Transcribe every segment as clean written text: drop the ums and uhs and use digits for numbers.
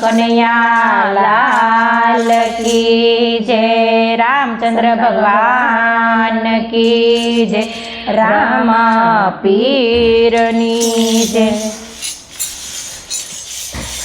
કનૈયા લાલ કી જય, રામચંદ્ર ભગવાન કી જય, રામ પીરની જય।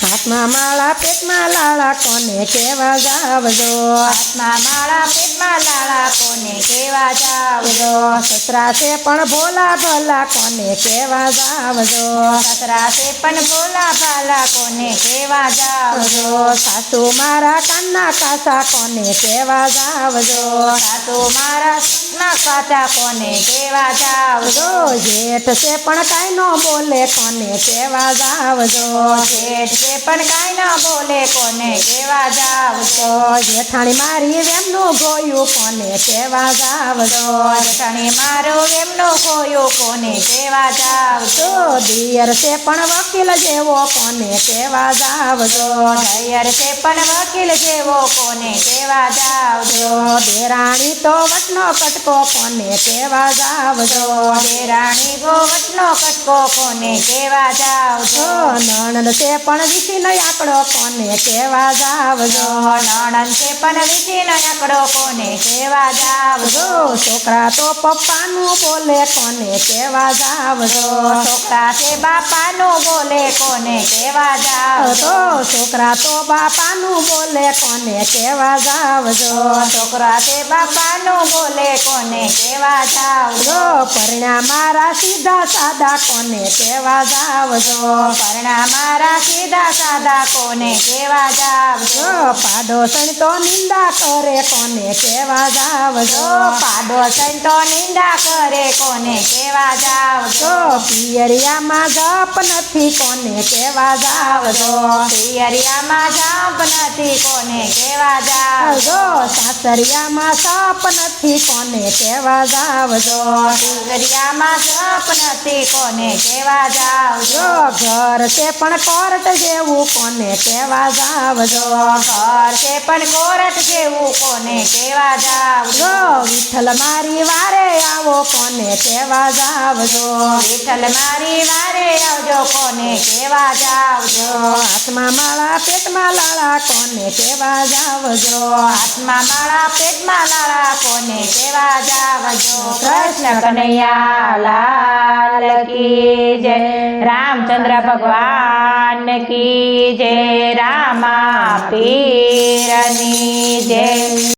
હાથમાં માળા પેટમાં લાળા કોને કેવા જાવજો, હાથમાં માળા પેટમાં લાળા કોને કેવા જાવજો, સસરા છે પણ ભોલા ભલા કોને કેવા જાવજો, સસરા છે પણ ભોલા ભાલા કોને કેવા જાવજો, સાસુ મારા કાના કાસા કોને કેવા જાવજો, સાસુ મારા ના કાચા કોને કેવા જાવજો, જેઠ છે પણ કાંઈ નો બોલે કોને કેવા જાવજો, જેઠ છે પણ કાંઈ ન બોલે કોને કેવા જાવજો, જેઠાણી મારી વેમનું ગોયું કોને કેવા જાવજો, જેઠાણી મારું એમનું ખોયું કોને કેવા જાવજો, દિયર છે પણ વકીલ જેવો કોને કેવા જાવજો, દિયર છે પણ વકીલ જેવો કોને કેવા જાવજો, દેરાણી તો વટનો કટકો કોને કેવા જાવજો, દેરાણી ગોવટનો કટકો કોને કેવા જાવજો, નણંદ છે પણ વિસીનો આંકડો કોને કેવા જાવજો, નણંદ છે પણ વિધીનો આંકડો કોને કેવા જાવજો, છોકરા તો પપ્પાનું બોલે કોને કેવા જાવજો, છોકરા છે બાપાનું બોલે કોને કેવા જાવજો, છોકરા તો બાપાનું બોલે કોને કેવા જાવજો, છોકરા છે બાપાનું બોલે કોને કેવા જાવજો, પરણ્યા મારા સીધા સાદા કોને કેવા જાવજો, પરણા મારા સીધા સાદા કોને કેવા જાવજો, પાડોશણ તો નિંદા કરે કોને કેવા જાવજો, પાડોશણ તો નિંદા કરે કોને કેવા જાવજો, પિયરિયામાં જપ નથી કોને કેવા જાવજો, પિયરિયામાં જાપ નથી કોને કેવા જાવજો, સાસરિયામાં સાપ નથી કોને કેવા જાવજો, પિયરિયામાં જાપ નથી કોને કેવા જાવજો, ઘર છે પણ કોર્ટ જેવું કોને કેવા જાવજો, ઘર છે પણ કોરટ જેવું કોને કેવા જાવજો, વિઠ્ઠલ મારી વારે આવો કોને કેવા જાવજો, વિઠ્ઠલ મારી વારે આવજો કોને કેવા જાવજો, હાથમાં માળા પેટમાં લાળા કોને કેવા જાવજો, હાથમાં માળા પેટમાં લાળા કોને કેવા જાવજો, કૃષ્ણ કનૈયા લાલ કી જય, રામચંદ્ર ભગવાન કી જય, રામા પીરની જય।